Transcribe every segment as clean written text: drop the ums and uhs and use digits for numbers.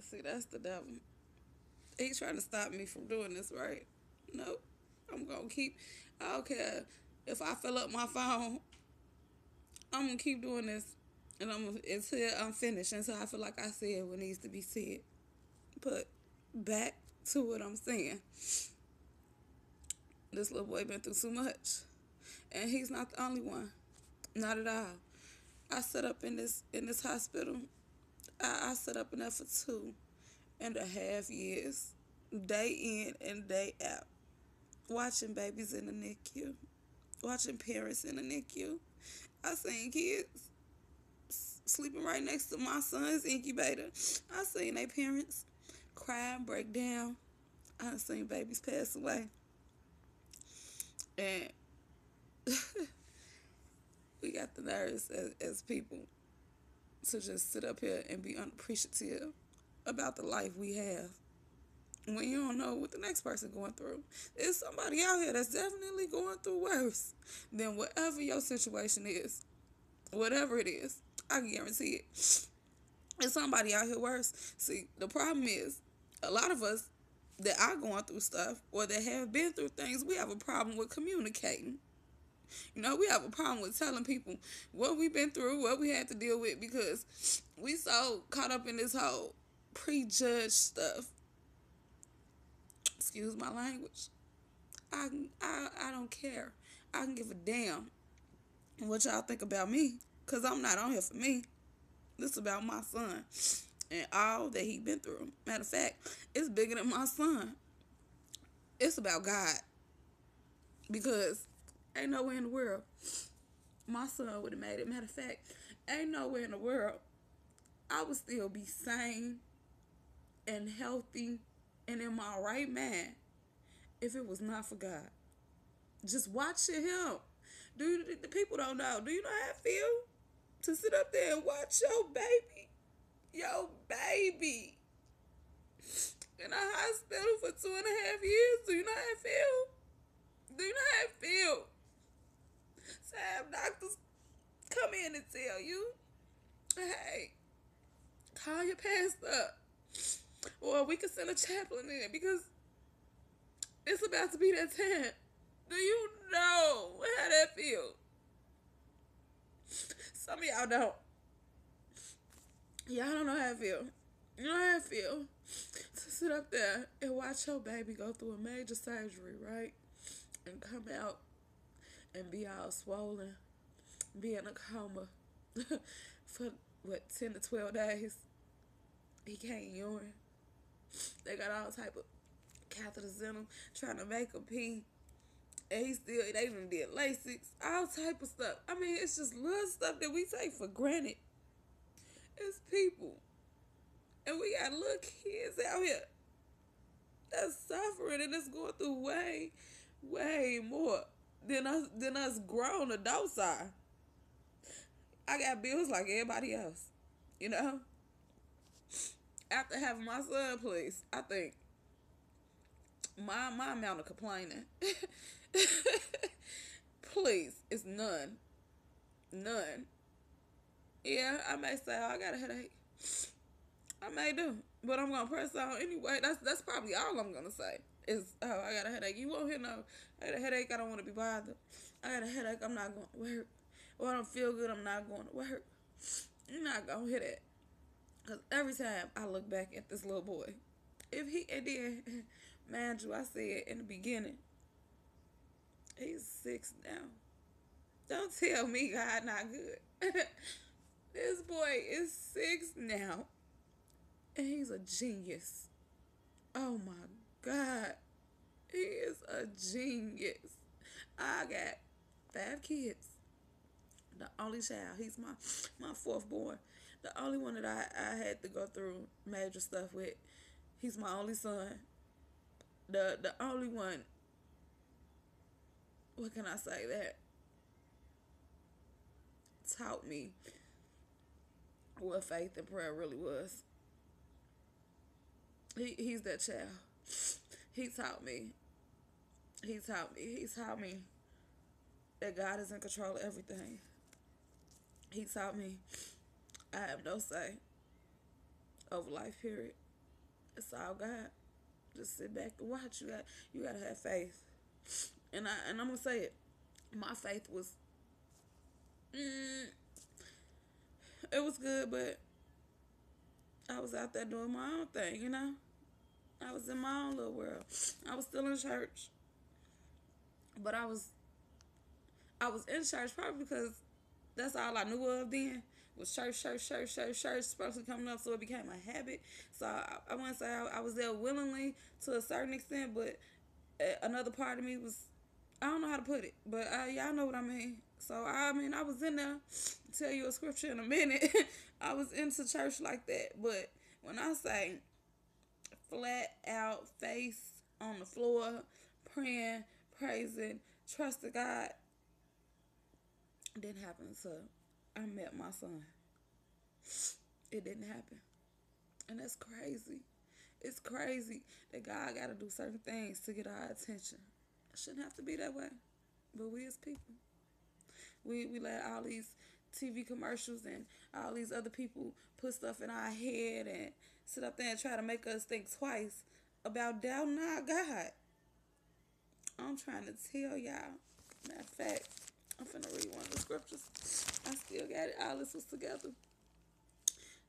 See, that's the devil. He trying to stop me from doing this, right? Nope. I'm gonna keep. I don't care if I fill up my phone. I'm gonna keep doing this, and until I'm finished. Until I feel like I said what needs to be said. But back to what I'm saying. This little boy been through too much, and he's not the only one. Not at all. I set up in this hospital. I set up in there for 2.5 years, day in and day out, watching babies in the NICU, watching parents in the NICU. I seen kids sleeping right next to my son's incubator. I seen their parents cry and break down. I seen babies pass away. And we got the nerves as people to just sit up here and be unappreciative about the life we have when you don't know what the next person going through. There's somebody out here that's definitely going through worse than whatever your situation is. Whatever it is, I can guarantee it. There's somebody out here worse. See, the problem is, a lot of us that are going through stuff or that have been through things, we have a problem with communicating. We have a problem with telling people what we've been through, what we had to deal with, because we so caught up in this whole prejudged stuff. Excuse my language. I don't care. I can give a damn what y'all think about me, because I'm not on here for me. This is about my son and all that he been through. Matter of fact, it's bigger than my son. It's about God, because ain't nowhere in the world my son would have made it. Matter of fact, ain't nowhere in the world I would still be sane and healthy and in my right mind if it was not for God. Just watching him. The people don't know. Do you know how I feel to sit up there and watch your baby in a hospital for 2.5 years? Do you know how I feel? Do you know how I feel? So have doctors come in and tell you, hey, call your pastor. Or we can send a chaplain in because it's about to be that time. Do you know how that feels? Some of y'all don't. Y'all don't know how I feel. You know how I feel to sit up there and watch your baby go through a major surgery, right? And come out and be all swollen, be in a coma for 10 to 12 days. He can't urine. They got all type of catheters in him trying to make him pee. And they even did Lasix, all type of stuff. I mean, it's just little stuff that we take for granted. It's people. And we got little kids out here that's suffering and it's going through way, way more than us grown adults are. I got bills like everybody else. You know? After having my son, please, I think my amount of complaining, please, is none. None. Yeah, I may say, oh, I got a headache. I may do. But I'm going to press on anyway. That's probably all I'm going to say is, oh, I got a headache. You won't hear no, I got a headache, I don't want to be bothered. I got a headache, I'm not going to work. Or I don't feel good, I'm not going to work. You're not going to hear that. Because every time I look back at this little boy, and then, mind you, I said in the beginning, he's 6 now. Don't tell me God not good. This boy is 6 now. And he's a genius. Oh my God. He is a genius. I got 5 kids. The only child. He's my 4th born. The only one that I had to go through major stuff with. He's my only son. The only one. What can I say? That taught me what faith and prayer really was. He's that child. He taught me. He taught me that God is in control of everything. He taught me I have no say over life, period. It's all God. Just sit back and watch. You gotta have faith. And I'm gonna say it. My faith was mm, it was good, but I was out there doing my own thing, you know. I was in my own little world. I was still in church, but I was in church probably because that's all I knew of then was church, church, church, church, church, especially coming up. So it became a habit. So I wouldn't say I was there willingly to a certain extent, but another part of me was, I don't know how to put it, but y'all know what I mean. So I mean, I was in there. Tell you a scripture in a minute. I was into church like that, but when I say flat out face on the floor, praying, praising, trusting God, it didn't happen until I met my son. It didn't happen. And that's crazy. It's crazy that God got to do certain things to get our attention. It shouldn't have to be that way. But we as people, we let all these TV commercials and all these other people put stuff in our head and sit up there and try to make us think twice about doubting our God. I'm trying to tell y'all. Matter of fact, I'm finna read one of the scriptures. I still got it. All this was together.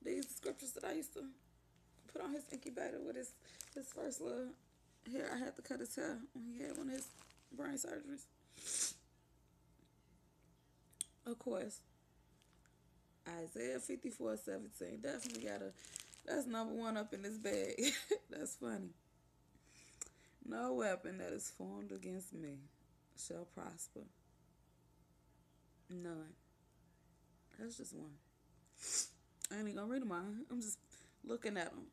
These are scriptures that I used to put on his incubator with his first little hair. I had to cut his hair when he had one of his brain surgeries. Of course, Isaiah 54:17. Definitely that's number one up in this bag. That's funny. No weapon that is formed against me shall prosper. None. That's just one. I ain't even gonna read them all. I'm just looking at them.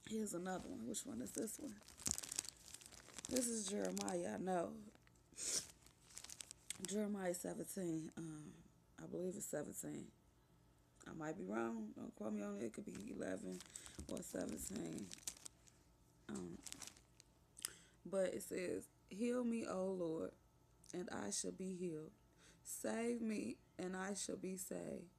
Here's another one. Which one is this one? This is Jeremiah. I know. Jeremiah 17. I believe it's 17. I might be wrong. Don't quote me on it. It could be 11 or 17. But it says, heal me, O Lord, and I shall be healed. Save me, and I shall be saved.